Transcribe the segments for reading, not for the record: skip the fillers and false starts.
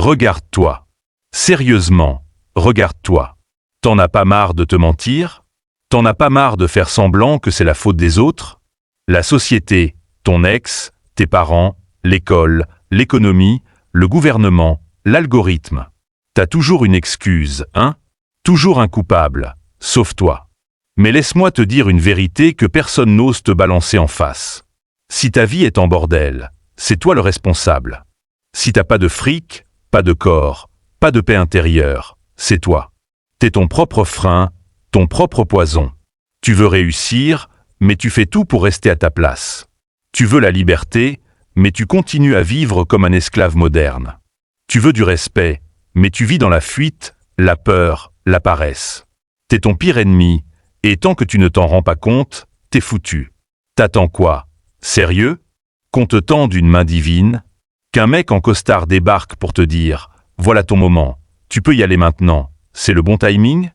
Regarde-toi. Sérieusement, regarde-toi. T'en as pas marre de te mentir? T'en as pas marre de faire semblant que c'est la faute des autres? La société, ton ex, tes parents, l'école, l'économie, le gouvernement, l'algorithme. T'as toujours une excuse, hein? Toujours un coupable, sauf toi. Mais laisse-moi te dire une vérité que personne n'ose te balancer en face. Si ta vie est en bordel, c'est toi le responsable. Si t'as pas de fric, pas de corps, pas de paix intérieure, c'est toi. T'es ton propre frein, ton propre poison. Tu veux réussir, mais tu fais tout pour rester à ta place. Tu veux la liberté, mais tu continues à vivre comme un esclave moderne. Tu veux du respect, mais tu vis dans la fuite, la peur, la paresse. T'es ton pire ennemi, et tant que tu ne t'en rends pas compte, t'es foutu. T'attends quoi? Sérieux? Qu'on te tende une main divine? Qu'un mec en costard débarque pour te dire « Voilà ton moment, tu peux y aller maintenant, c'est le bon timing ?»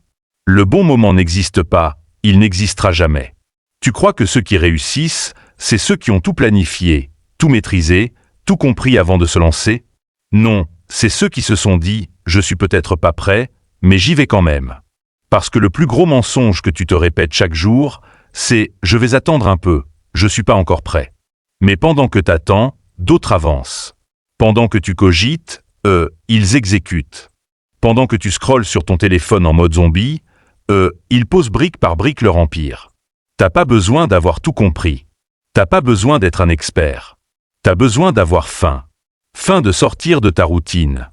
Le bon moment n'existe pas, il n'existera jamais. Tu crois que ceux qui réussissent, c'est ceux qui ont tout planifié, tout maîtrisé, tout compris avant de se lancer? Non, c'est ceux qui se sont dit « Je suis peut-être pas prêt, mais j'y vais quand même ». Parce que le plus gros mensonge que tu te répètes chaque jour, c'est « Je vais attendre un peu, je suis pas encore prêt ». Mais pendant que t'attends, d'autres avancent. Pendant que tu cogites, ils exécutent. Pendant que tu scrolles sur ton téléphone en mode zombie, ils posent brique par brique leur empire. T'as pas besoin d'avoir tout compris. T'as pas besoin d'être un expert. T'as besoin d'avoir faim. Faim de sortir de ta routine.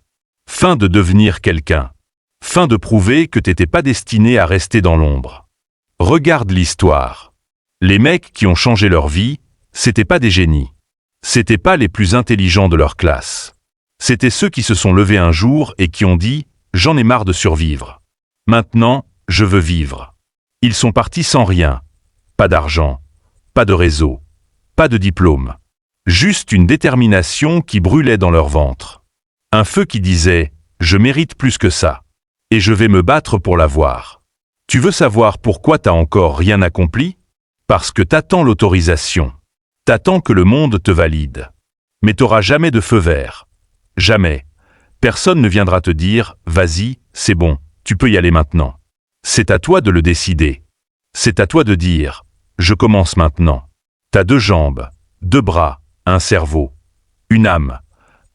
Faim de devenir quelqu'un. Faim de prouver que t'étais pas destiné à rester dans l'ombre. Regarde l'histoire. Les mecs qui ont changé leur vie, c'était pas des génies. C'était pas les plus intelligents de leur classe. C'était ceux qui se sont levés un jour et qui ont dit « J'en ai marre de survivre. Maintenant, je veux vivre ». Ils sont partis sans rien. Pas d'argent, pas de réseau, pas de diplôme. Juste une détermination qui brûlait dans leur ventre. Un feu qui disait « Je mérite plus que ça. Et je vais me battre pour l'avoir ». Tu veux savoir pourquoi t'as encore rien accompli? Parce que t'attends l'autorisation. T'attends que le monde te valide. Mais t'auras jamais de feu vert. Jamais. Personne ne viendra te dire « Vas-y, c'est bon, tu peux y aller maintenant ». C'est à toi de le décider. C'est à toi de dire « Je commence maintenant ». T'as 2 jambes, 2 bras, un cerveau, une âme.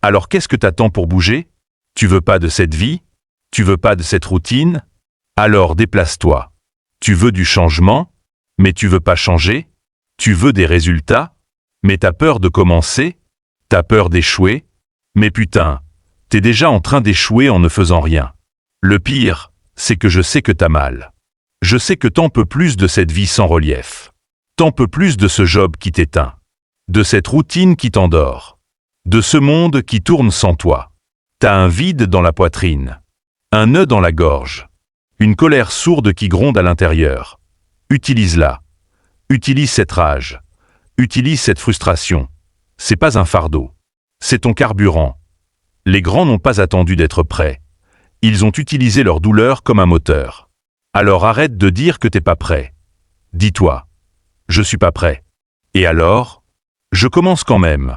Alors qu'est-ce que t'attends pour bouger? Tu veux pas de cette vie? Tu veux pas de cette routine? Alors déplace-toi. Tu veux du changement? Mais tu veux pas changer? Tu veux des résultats? Mais t'as peur de commencer? T'as peur d'échouer? Mais putain, t'es déjà en train d'échouer en ne faisant rien. Le pire, c'est que je sais que t'as mal. Je sais que t'en peux plus de cette vie sans relief. T'en peux plus de ce job qui t'éteint. De cette routine qui t'endort. De ce monde qui tourne sans toi. T'as un vide dans la poitrine. Un nœud dans la gorge. Une colère sourde qui gronde à l'intérieur. Utilise-la. Utilise cette rage. Utilise cette frustration. C'est pas un fardeau. C'est ton carburant. Les grands n'ont pas attendu d'être prêts. Ils ont utilisé leur douleur comme un moteur. Alors arrête de dire que t'es pas prêt. Dis-toi, je suis pas prêt. Et alors? Je commence quand même.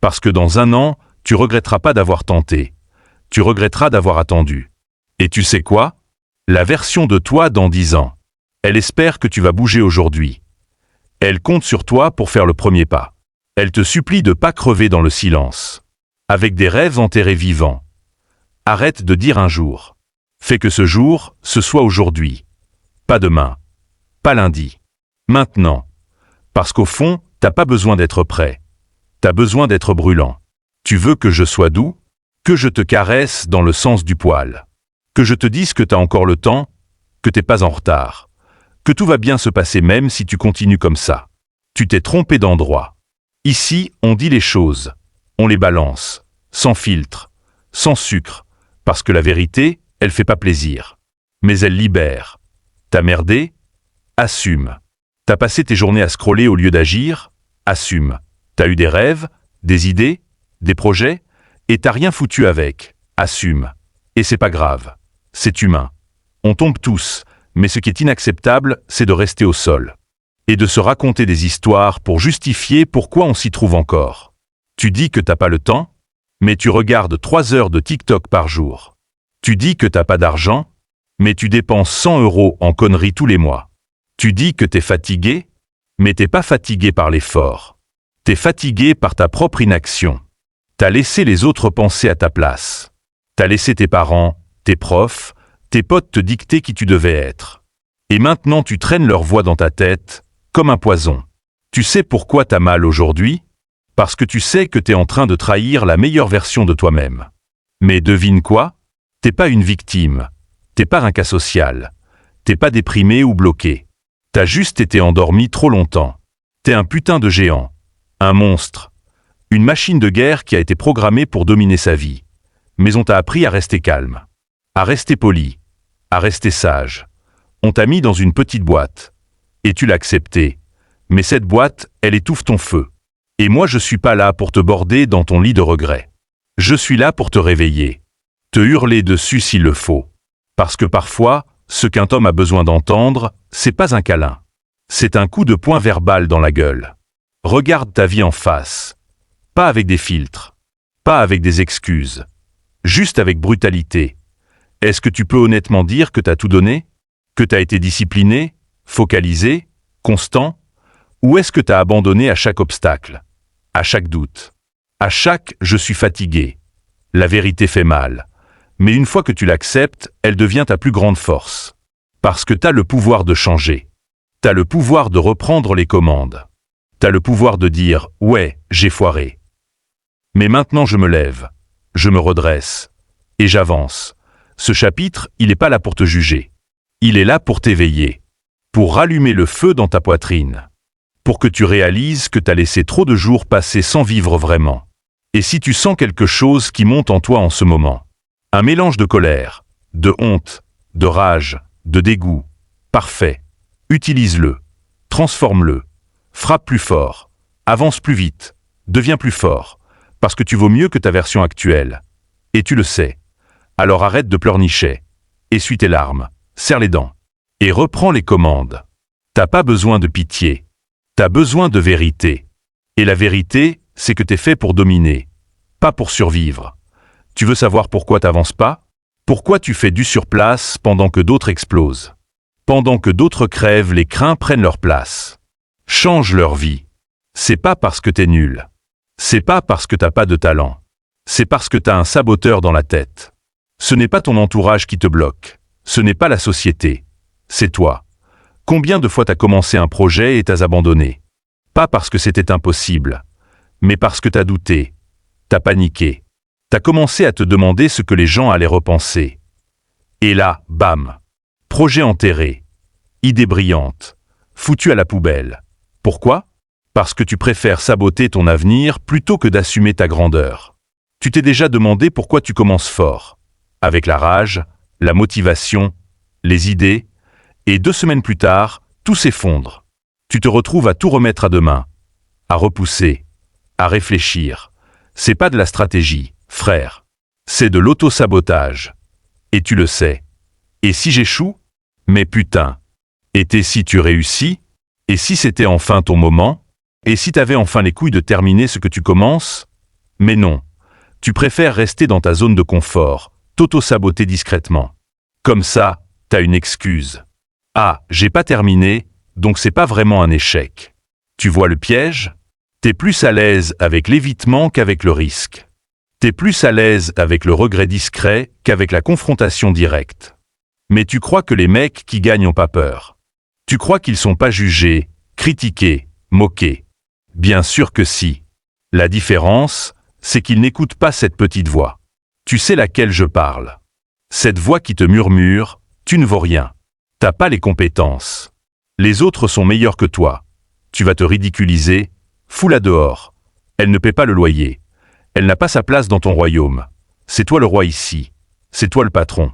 Parce que dans 1 an, tu regretteras pas d'avoir tenté. Tu regretteras d'avoir attendu. Et tu sais quoi? La version de toi dans 10 ans. Elle espère que tu vas bouger aujourd'hui. Elle compte sur toi pour faire le premier pas. Elle te supplie de pas crever dans le silence. Avec des rêves enterrés vivants. Arrête de dire un jour. Fais que ce jour, ce soit aujourd'hui. Pas demain. Pas lundi. Maintenant. Parce qu'au fond, t'as pas besoin d'être prêt. T'as besoin d'être brûlant. Tu veux que je sois doux? Que je te caresse dans le sens du poil. Que je te dise que t'as encore le temps, que t'es pas en retard. Que tout va bien se passer même si tu continues comme ça. Tu t'es trompé d'endroit. Ici, on dit les choses. On les balance. Sans filtre. Sans sucre. Parce que la vérité, elle fait pas plaisir. Mais elle libère. T'as merdé? Assume. T'as passé tes journées à scroller au lieu d'agir? Assume. T'as eu des rêves, des idées, des projets, et t'as rien foutu avec? Assume. Et c'est pas grave. C'est humain. On tombe tous, mais ce qui est inacceptable, c'est de rester au sol. Et de se raconter des histoires pour justifier pourquoi on s'y trouve encore. Tu dis que t'as pas le temps? Mais tu regardes 3 heures de TikTok par jour. Tu dis que t'as pas d'argent, mais tu dépenses 100 € en conneries tous les mois. Tu dis que t'es fatigué, mais t'es pas fatigué par l'effort. T'es fatigué par ta propre inaction. T'as laissé les autres penser à ta place. T'as laissé tes parents, tes profs, tes potes te dicter qui tu devais être. Et maintenant tu traînes leur voix dans ta tête, comme un poison. Tu sais pourquoi t'as mal aujourd'hui? Parce que tu sais que t'es en train de trahir la meilleure version de toi-même. Mais devine quoi? T'es pas une victime. T'es pas un cas social. T'es pas déprimé ou bloqué. T'as juste été endormi trop longtemps. T'es un putain de géant. Un monstre. Une machine de guerre qui a été programmée pour dominer sa vie. Mais on t'a appris à rester calme. À rester poli. À rester sage. On t'a mis dans une petite boîte. Et tu l'as accepté. Mais cette boîte, elle étouffe ton feu. Et moi je suis pas là pour te border dans ton lit de regret. Je suis là pour te réveiller. Te hurler dessus s'il le faut. Parce que parfois, ce qu'un homme a besoin d'entendre, c'est pas un câlin. C'est un coup de poing verbal dans la gueule. Regarde ta vie en face. Pas avec des filtres. Pas avec des excuses. Juste avec brutalité. Est-ce que tu peux honnêtement dire que t'as tout donné? Que t'as été discipliné? Focalisé? Constant? Ou est-ce que t'as abandonné à chaque obstacle? À chaque doute? À chaque « je suis fatigué ». La vérité fait mal. Mais une fois que tu l'acceptes, elle devient ta plus grande force. Parce que t'as le pouvoir de changer. T'as le pouvoir de reprendre les commandes. T'as le pouvoir de dire « ouais, j'ai foiré ». Mais maintenant je me lève, je me redresse, et j'avance. Ce chapitre, il n'est pas là pour te juger. Il est là pour t'éveiller. Pour rallumer le feu dans ta poitrine. Pour que tu réalises que t'as laissé trop de jours passer sans vivre vraiment. Et si tu sens quelque chose qui monte en toi en ce moment, un mélange de colère, de honte, de rage, de dégoût, parfait, utilise-le, transforme-le, frappe plus fort, avance plus vite, deviens plus fort, parce que tu vaux mieux que ta version actuelle. Et tu le sais. Alors arrête de pleurnicher, essuie tes larmes, serre les dents, et reprends les commandes. T'as pas besoin de pitié, t'as besoin de vérité. Et la vérité, c'est que t'es fait pour dominer, pas pour survivre. Tu veux savoir pourquoi t'avances pas? Pourquoi tu fais du surplace pendant que d'autres explosent? Pendant que d'autres crèvent, les crins prennent leur place. Change leur vie. C'est pas parce que t'es nul. C'est pas parce que t'as pas de talent. C'est parce que t'as un saboteur dans la tête. Ce n'est pas ton entourage qui te bloque. Ce n'est pas la société. C'est toi. Combien de fois t'as commencé un projet et t'as abandonné? Pas parce que c'était impossible, mais parce que t'as douté. T'as paniqué. T'as commencé à te demander ce que les gens allaient repenser. Et là, bam! Projet enterré. Idée brillante. Foutu à la poubelle. Pourquoi? Parce que tu préfères saboter ton avenir plutôt que d'assumer ta grandeur. Tu t'es déjà demandé pourquoi tu commences fort. Avec la rage, la motivation, les idées, et 2 semaines plus tard, tout s'effondre. Tu te retrouves à tout remettre à demain, à repousser, à réfléchir. C'est pas de la stratégie, frère. C'est de l'auto-sabotage. Et tu le sais. Et si j'échoue? Mais putain. Et si tu réussis? Et si c'était enfin ton moment? Et si t'avais enfin les couilles de terminer ce que tu commences? Mais non. Tu préfères rester dans ta zone de confort, t'auto-saboter discrètement. Comme ça, t'as une excuse. Ah, j'ai pas terminé, donc c'est pas vraiment un échec. Tu vois le piège? T'es plus à l'aise avec l'évitement qu'avec le risque. T'es plus à l'aise avec le regret discret qu'avec la confrontation directe. Mais tu crois que les mecs qui gagnent ont pas peur. Tu crois qu'ils sont pas jugés, critiqués, moqués. Bien sûr que si. La différence, c'est qu'ils n'écoutent pas cette petite voix. Tu sais laquelle je parle. Cette voix qui te murmure, tu ne vaux rien. T'as pas les compétences. Les autres sont meilleurs que toi. Tu vas te ridiculiser, fous-la dehors. Elle ne paie pas le loyer. Elle n'a pas sa place dans ton royaume. C'est toi le roi ici. C'est toi le patron.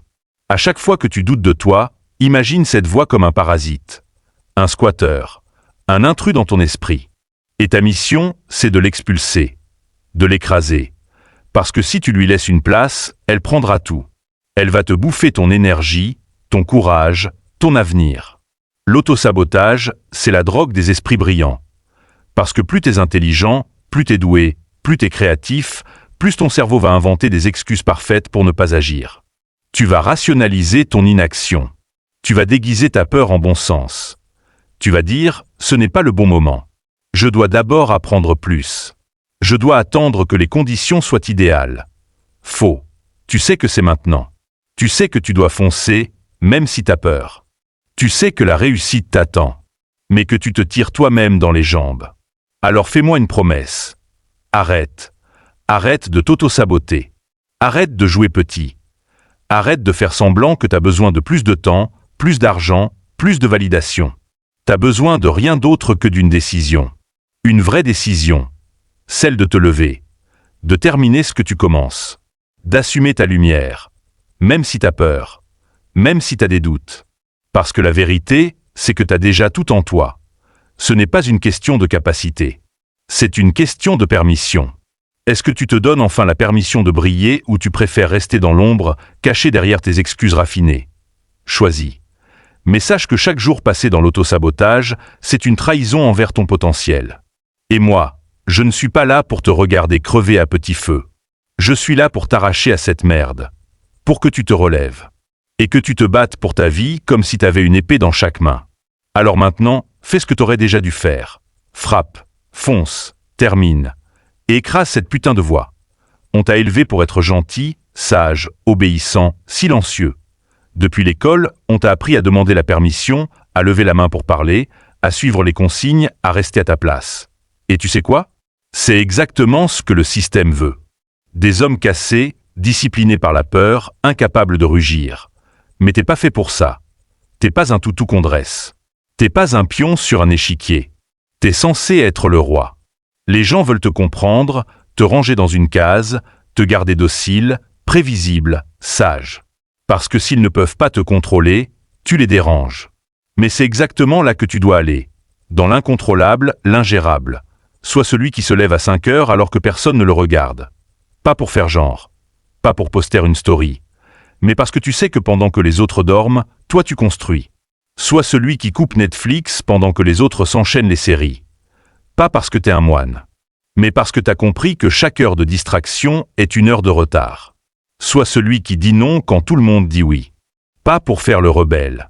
À chaque fois que tu doutes de toi, imagine cette voix comme un parasite. Un squatter. Un intrus dans ton esprit. Et ta mission, c'est de l'expulser. De l'écraser. Parce que si tu lui laisses une place, elle prendra tout. Elle va te bouffer ton énergie, ton courage, ton avenir. L'autosabotage, c'est la drogue des esprits brillants. Parce que plus t'es intelligent, plus t'es doué, plus t'es créatif, plus ton cerveau va inventer des excuses parfaites pour ne pas agir. Tu vas rationaliser ton inaction. Tu vas déguiser ta peur en bon sens. Tu vas dire « ce n'est pas le bon moment. Je dois d'abord apprendre plus. Je dois attendre que les conditions soient idéales. » Faux. Tu sais que c'est maintenant. Tu sais que tu dois foncer, même si t'as peur. Tu sais que la réussite t'attend, mais que tu te tires toi-même dans les jambes. Alors fais-moi une promesse. Arrête. Arrête de t'auto-saboter. Arrête de jouer petit. Arrête de faire semblant que t'as besoin de plus de temps, plus d'argent, plus de validation. T'as besoin de rien d'autre que d'une décision. Une vraie décision. Celle de te lever. De terminer ce que tu commences. D'assumer ta lumière. Même si t'as peur. Même si t'as des doutes. Parce que la vérité, c'est que t'as déjà tout en toi. Ce n'est pas une question de capacité. C'est une question de permission. Est-ce que tu te donnes enfin la permission de briller ou tu préfères rester dans l'ombre, caché derrière tes excuses raffinées? Choisis. Mais sache que chaque jour passé dans l'autosabotage, c'est une trahison envers ton potentiel. Et moi, je ne suis pas là pour te regarder crever à petit feu. Je suis là pour t'arracher à cette merde. Pour que tu te relèves. Et que tu te battes pour ta vie comme si t'avais une épée dans chaque main. Alors maintenant, fais ce que t'aurais déjà dû faire. Frappe, fonce, termine. Et écrase cette putain de voix. On t'a élevé pour être gentil, sage, obéissant, silencieux. Depuis l'école, on t'a appris à demander la permission, à lever la main pour parler, à suivre les consignes, à rester à ta place. Et tu sais quoi? C'est exactement ce que le système veut. Des hommes cassés, disciplinés par la peur, incapables de rugir. Mais t'es pas fait pour ça. T'es pas un toutou qu'on dresse. T'es pas un pion sur un échiquier. T'es censé être le roi. Les gens veulent te comprendre, te ranger dans une case, te garder docile, prévisible, sage. Parce que s'ils ne peuvent pas te contrôler, tu les déranges. Mais c'est exactement là que tu dois aller. Dans l'incontrôlable, l'ingérable. Sois celui qui se lève à 5 heures alors que personne ne le regarde. Pas pour faire genre. Pas pour poster une story. Mais parce que tu sais que pendant que les autres dorment, toi tu construis. Sois celui qui coupe Netflix pendant que les autres s'enchaînent les séries. Pas parce que t'es un moine. Mais parce que t'as compris que chaque heure de distraction est une heure de retard. Sois celui qui dit non quand tout le monde dit oui. Pas pour faire le rebelle.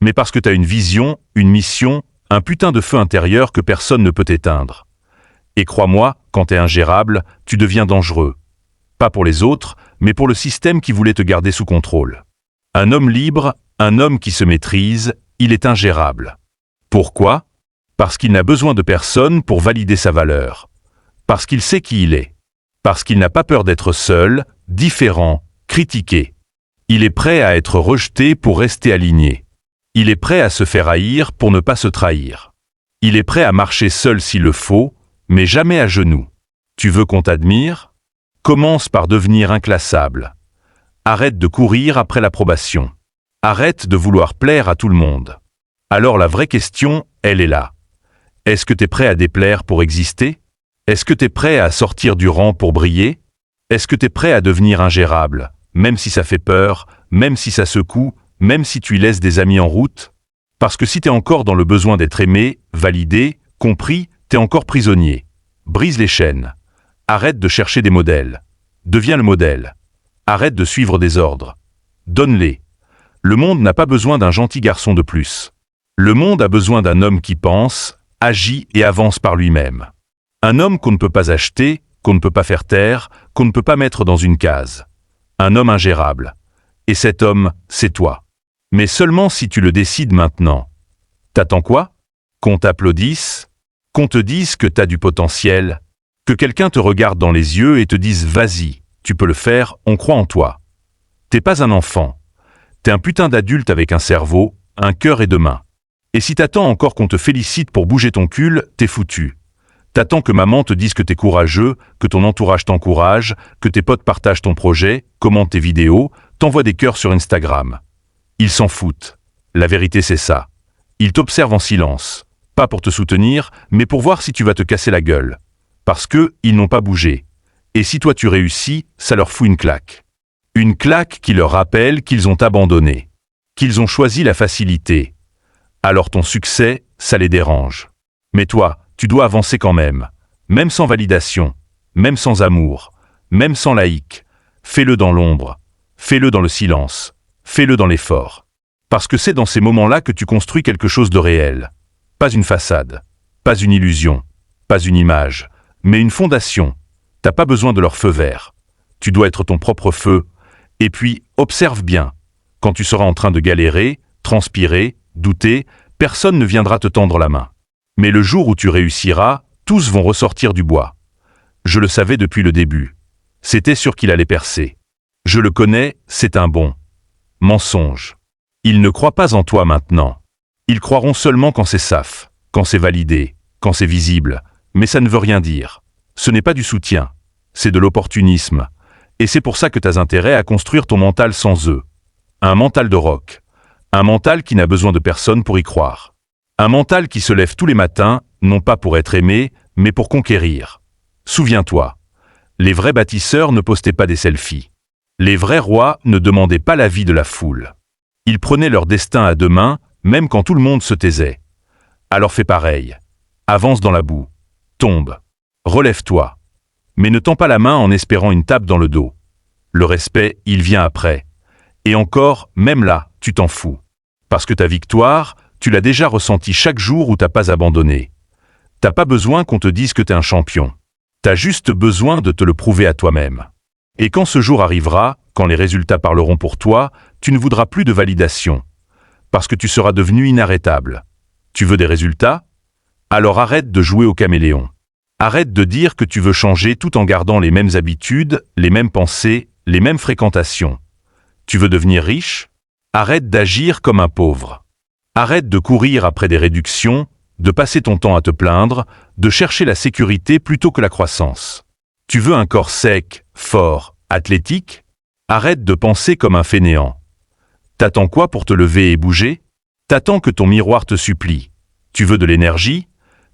Mais parce que t'as une vision, une mission, un putain de feu intérieur que personne ne peut éteindre. Et crois-moi, quand t'es ingérable, tu deviens dangereux. Pas pour les autres, mais pour le système qui voulait te garder sous contrôle. Un homme libre, un homme qui se maîtrise, il est ingérable. Pourquoi? Parce qu'il n'a besoin de personne pour valider sa valeur. Parce qu'il sait qui il est. Parce qu'il n'a pas peur d'être seul, différent, critiqué. Il est prêt à être rejeté pour rester aligné. Il est prêt à se faire haïr pour ne pas se trahir. Il est prêt à marcher seul s'il le faut, mais jamais à genoux. Tu veux qu'on t'admire? Commence par devenir inclassable. Arrête de courir après l'approbation. Arrête de vouloir plaire à tout le monde. Alors la vraie question, elle est là. Est-ce que tu es prêt à déplaire pour exister? Est-ce que tu es prêt à sortir du rang pour briller? Est-ce que tu es prêt à devenir ingérable, même si ça fait peur, même si ça secoue, même si tu y laisses des amis en route? Parce que si tu es encore dans le besoin d'être aimé, validé, compris, tu es encore prisonnier. Brise les chaînes. Arrête de chercher des modèles. Deviens le modèle. Arrête de suivre des ordres. Donne-les. Le monde n'a pas besoin d'un gentil garçon de plus. Le monde a besoin d'un homme qui pense, agit et avance par lui-même. Un homme qu'on ne peut pas acheter, qu'on ne peut pas faire taire, qu'on ne peut pas mettre dans une case. Un homme ingérable. Et cet homme, c'est toi. Mais seulement si tu le décides maintenant. T'attends quoi? Qu'on t'applaudisse? Qu'on te dise que t'as du potentiel? Que quelqu'un te regarde dans les yeux et te dise « Vas-y, tu peux le faire, on croit en toi ». T'es pas un enfant. T'es un putain d'adulte avec un cerveau, un cœur et deux mains. Et si t'attends encore qu'on te félicite pour bouger ton cul, t'es foutu. T'attends que maman te dise que t'es courageux, que ton entourage t'encourage, que tes potes partagent ton projet, commentent tes vidéos, t'envoient des cœurs sur Instagram. Ils s'en foutent. La vérité c'est ça. Ils t'observent en silence. Pas pour te soutenir, mais pour voir si tu vas te casser la gueule. Parce que ils n'ont pas bougé. Et si toi tu réussis, ça leur fout une claque. Une claque qui leur rappelle qu'ils ont abandonné. Qu'ils ont choisi la facilité. Alors ton succès, ça les dérange. Mais toi, tu dois avancer quand même. Même sans validation. Même sans amour. même sans laïc. Fais-le dans l'ombre, fais-le dans le silence, fais-le dans l'effort. Parce que c'est dans ces moments-là que tu construis quelque chose de réel. Pas une façade, pas une illusion, pas une image, mais une fondation. T'as pas besoin de leur feu vert. Tu dois être ton propre feu. Et puis, observe bien. Quand tu seras en train de galérer, transpirer, douter, personne ne viendra te tendre la main. Mais le jour où tu réussiras, tous vont ressortir du bois. Je le savais depuis le début. C'était sûr qu'il allait percer. Je le connais, c'est un bon. Mensonge. Ils ne croient pas en toi maintenant. Ils croiront seulement quand c'est saf, quand c'est validé, quand c'est visible. Mais ça ne veut rien dire. Ce n'est pas du soutien. C'est de l'opportunisme. Et c'est pour ça que tu as intérêt à construire ton mental sans eux. Un mental de roc. Un mental qui n'a besoin de personne pour y croire. Un mental qui se lève tous les matins, non pas pour être aimé, mais pour conquérir. Souviens-toi, les vrais bâtisseurs ne postaient pas des selfies. Les vrais rois ne demandaient pas l'avis de la foule. Ils prenaient leur destin à deux mains, même quand tout le monde se taisait. Alors fais pareil. Avance dans la boue. Tombe. Relève-toi. Mais ne tends pas la main en espérant une tape dans le dos. Le respect, il vient après. Et encore, même là, tu t'en fous. Parce que ta victoire, tu l'as déjà ressentie chaque jour où t'as pas abandonné. T'as pas besoin qu'on te dise que t'es un champion. T'as juste besoin de te le prouver à toi-même. Et quand ce jour arrivera, quand les résultats parleront pour toi, tu ne voudras plus de validation. Parce que tu seras devenu inarrêtable. Tu veux des résultats? Alors arrête de jouer au caméléon. Arrête de dire que tu veux changer tout en gardant les mêmes habitudes, les mêmes pensées, les mêmes fréquentations. Tu veux devenir riche? Arrête d'agir comme un pauvre. Arrête de courir après des réductions, de passer ton temps à te plaindre, de chercher la sécurité plutôt que la croissance. Tu veux un corps sec, fort, athlétique? Arrête de penser comme un fainéant. T'attends quoi pour te lever et bouger? T'attends que ton miroir te supplie. Tu veux de l'énergie?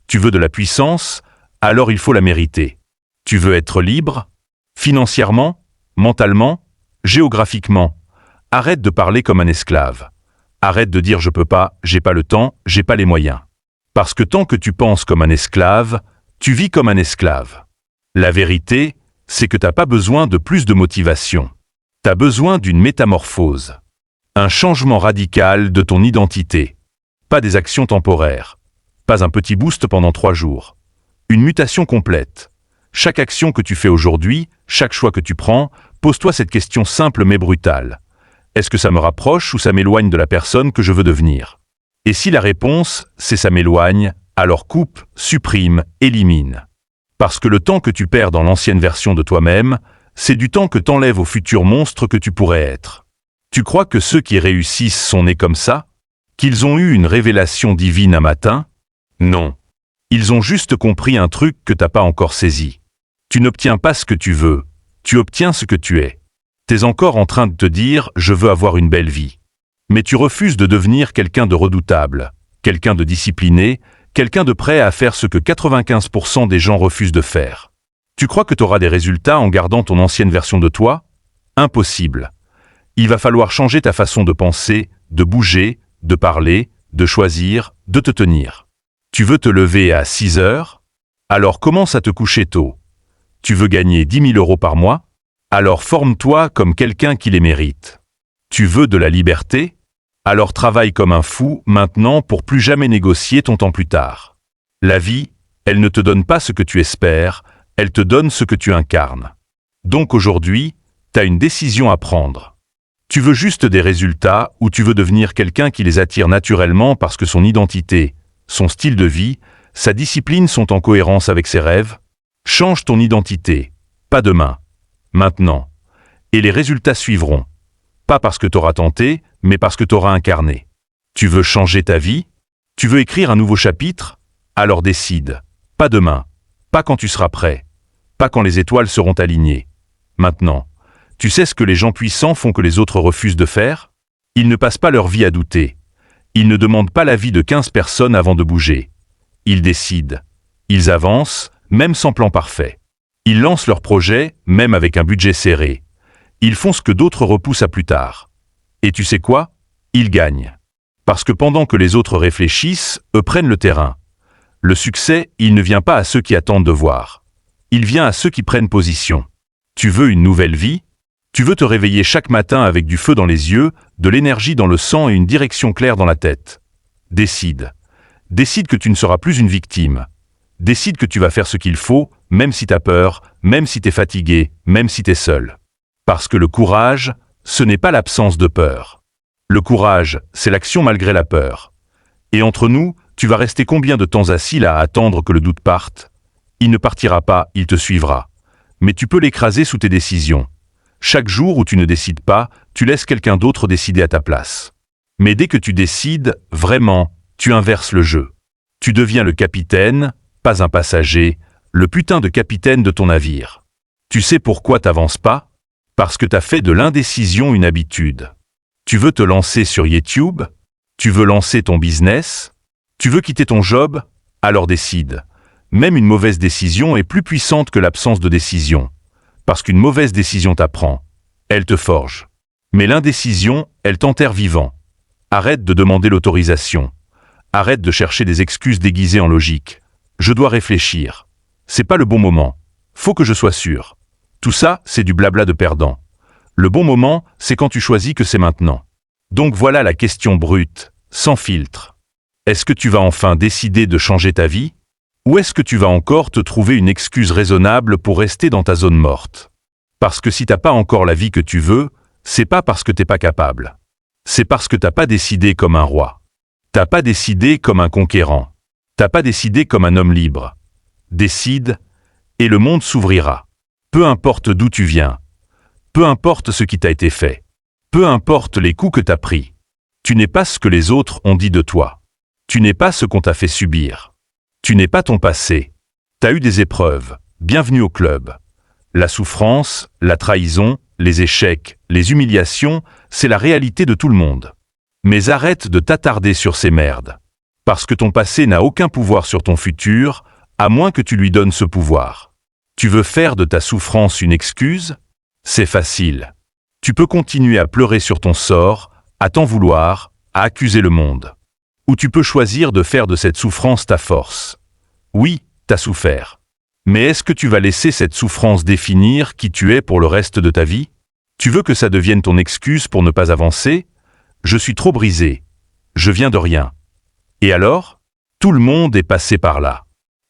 Tu veux de la puissance? Alors il faut la mériter. Tu veux être libre? Financièrement? Mentalement? Géographiquement? Arrête de parler comme un esclave. Arrête de dire je peux pas, j'ai pas le temps, j'ai pas les moyens. Parce que tant que tu penses comme un esclave, tu vis comme un esclave. La vérité, c'est que t'as pas besoin de plus de motivation. T'as besoin d'une métamorphose. Un changement radical de ton identité. Pas des actions temporaires. Pas un petit boost pendant 3 jours. Une mutation complète. Chaque action que tu fais aujourd'hui, chaque choix que tu prends, pose-toi cette question simple mais brutale. Est-ce que ça me rapproche ou ça m'éloigne de la personne que je veux devenir? Et si la réponse, c'est ça m'éloigne, alors coupe, supprime, élimine. Parce que le temps que tu perds dans l'ancienne version de toi-même, c'est du temps que t'enlèves au futur monstre que tu pourrais être. Tu crois que ceux qui réussissent sont nés comme ça? Qu'ils ont eu une révélation divine un matin? Non. Ils ont juste compris un truc que t'as pas encore saisi. Tu n'obtiens pas ce que tu veux, tu obtiens ce que tu es. T'es encore en train de te dire « je veux avoir une belle vie ». Mais tu refuses de devenir quelqu'un de redoutable, quelqu'un de discipliné, quelqu'un de prêt à faire ce que 95% des gens refusent de faire. Tu crois que tu auras des résultats en gardant ton ancienne version de toi? Impossible. Il va falloir changer ta façon de penser, de bouger, de parler, de choisir, de te tenir. Tu veux te lever à 6 heures? Alors commence à te coucher tôt. Tu veux gagner 10 000 € par mois? Alors forme-toi comme quelqu'un qui les mérite. Tu veux de la liberté? Alors travaille comme un fou maintenant pour plus jamais négocier ton temps plus tard. La vie, elle ne te donne pas ce que tu espères, elle te donne ce que tu incarnes. Donc aujourd'hui, tu as une décision à prendre. Tu veux juste des résultats ou tu veux devenir quelqu'un qui les attire naturellement parce que son identité, son style de vie, sa discipline sont en cohérence avec ses rêves? Change ton identité, pas demain, maintenant. Et les résultats suivront. Pas parce que tu auras tenté, mais parce que tu auras incarné. Tu veux changer ta vie? Tu veux écrire un nouveau chapitre? Alors décide. Pas demain. Pas quand tu seras prêt. Pas quand les étoiles seront alignées. Maintenant. Tu sais ce que les gens puissants font que les autres refusent de faire? Ils ne passent pas leur vie à douter. Ils ne demandent pas l'avis de 15 personnes avant de bouger. Ils décident. Ils avancent, même sans plan parfait. Ils lancent leur projet, même avec un budget serré. Ils font ce que d'autres repoussent à plus tard. Et tu sais quoi? Ils gagnent. Parce que pendant que les autres réfléchissent, eux prennent le terrain. Le succès, il ne vient pas à ceux qui attendent de voir. Il vient à ceux qui prennent position. Tu veux une nouvelle vie? Tu veux te réveiller chaque matin avec du feu dans les yeux, de l'énergie dans le sang et une direction claire dans la tête. Décide. Décide que tu ne seras plus une victime. Décide que tu vas faire ce qu'il faut, même si t'as peur, même si t'es fatigué, même si t'es seul. Parce que le courage, ce n'est pas l'absence de peur. Le courage, c'est l'action malgré la peur. Et entre nous, tu vas rester combien de temps assis là à attendre que le doute parte? Il ne partira pas, il te suivra. Mais tu peux l'écraser sous tes décisions. Chaque jour où tu ne décides pas, tu laisses quelqu'un d'autre décider à ta place. Mais dès que tu décides, vraiment, tu inverses le jeu. Tu deviens le capitaine, pas un passager, le putain de capitaine de ton navire. Tu sais pourquoi t'avances pas? Parce que t'as fait de l'indécision une habitude. Tu veux te lancer sur YouTube? Tu veux lancer ton business? Tu veux quitter ton job? Alors décide. Même une mauvaise décision est plus puissante que l'absence de décision. Parce qu'une mauvaise décision t'apprend. Elle te forge. Mais l'indécision, elle t'enterre vivant. Arrête de demander l'autorisation. Arrête de chercher des excuses déguisées en logique. Je dois réfléchir. C'est pas le bon moment. Faut que je sois sûr. Tout ça, c'est du blabla de perdant. Le bon moment, c'est quand tu choisis que c'est maintenant. Donc voilà la question brute, sans filtre. Est-ce que tu vas enfin décider de changer ta vie? Ou est-ce que tu vas encore te trouver une excuse raisonnable pour rester dans ta zone morte? Parce que si t'as pas encore la vie que tu veux, c'est pas parce que t'es pas capable. C'est parce que t'as pas décidé comme un roi. T'as pas décidé comme un conquérant. T'as pas décidé comme un homme libre. Décide, et le monde s'ouvrira. Peu importe d'où tu viens. Peu importe ce qui t'a été fait. Peu importe les coups que t'as pris. Tu n'es pas ce que les autres ont dit de toi. Tu n'es pas ce qu'on t'a fait subir. Tu n'es pas ton passé. T'as eu des épreuves. Bienvenue au club. La souffrance, la trahison, les échecs, les humiliations, c'est la réalité de tout le monde. Mais arrête de t'attarder sur ces merdes. Parce que ton passé n'a aucun pouvoir sur ton futur, à moins que tu lui donnes ce pouvoir. Tu veux faire de ta souffrance une excuse? C'est facile. Tu peux continuer à pleurer sur ton sort, à t'en vouloir, à accuser le monde. Ou tu peux choisir de faire de cette souffrance ta force. Oui, t'as souffert. Mais est-ce que tu vas laisser cette souffrance définir qui tu es pour le reste de ta vie? Tu veux que ça devienne ton excuse pour ne pas avancer? Je suis trop brisé. Je viens de rien. Et alors? Tout le monde est passé par là.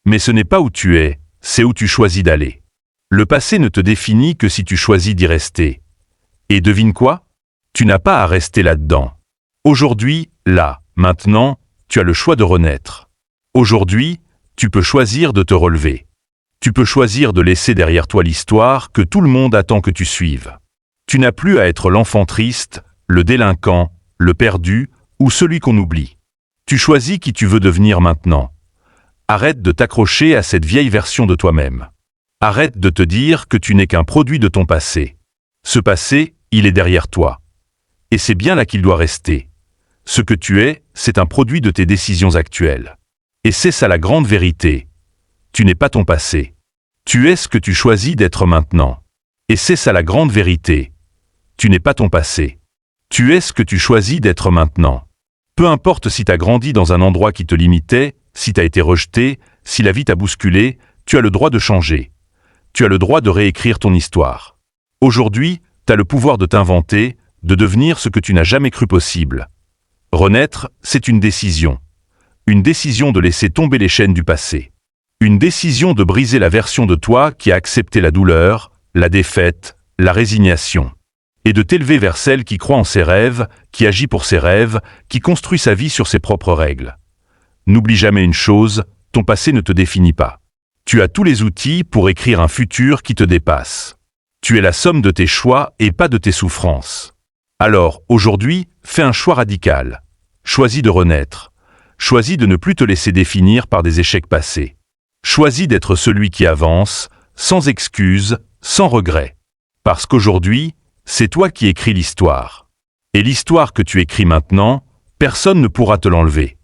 Mais ce n'est pas où tu es, c'est où tu choisis d'aller. Le passé ne te définit que si tu choisis d'y rester. Et devine quoi? Tu n'as pas à rester là-dedans. Aujourd'hui, là, maintenant, tu as le choix de renaître. Aujourd'hui, tu peux choisir de te relever. Tu peux choisir de laisser derrière toi l'histoire que tout le monde attend que tu suives. Tu n'as plus à être l'enfant triste, le délinquant, le perdu ou celui qu'on oublie. Tu choisis qui tu veux devenir maintenant. Arrête de t'accrocher à cette vieille version de toi-même. Arrête de te dire que tu n'es qu'un produit de ton passé. Ce passé, il est derrière toi. Et c'est bien là qu'il doit rester. Ce que tu es, c'est un produit de tes décisions actuelles. Et c'est ça la grande vérité. Tu n'es pas ton passé. Tu es ce que tu choisis d'être maintenant. Et c'est ça la grande vérité. Tu n'es pas ton passé. Tu es ce que tu choisis d'être maintenant. Peu importe si t'as grandi dans un endroit qui te limitait, si t'as été rejeté, si la vie t'a bousculé, tu as le droit de changer. Tu as le droit de réécrire ton histoire. Aujourd'hui, t'as le pouvoir de t'inventer, de devenir ce que tu n'as jamais cru possible. Renaître, c'est une décision. Une décision de laisser tomber les chaînes du passé. Une décision de briser la version de toi qui a accepté la douleur, la défaite, la résignation. Et de t'élever vers celle qui croit en ses rêves, qui agit pour ses rêves, qui construit sa vie sur ses propres règles. N'oublie jamais une chose, ton passé ne te définit pas. Tu as tous les outils pour écrire un futur qui te dépasse. Tu es la somme de tes choix et pas de tes souffrances. Alors, aujourd'hui, fais un choix radical. Choisis de renaître. Choisis de ne plus te laisser définir par des échecs passés. Choisis d'être celui qui avance, sans excuses, sans regrets. Parce qu'aujourd'hui, c'est toi qui écris l'histoire. Et l'histoire que tu écris maintenant, personne ne pourra te l'enlever.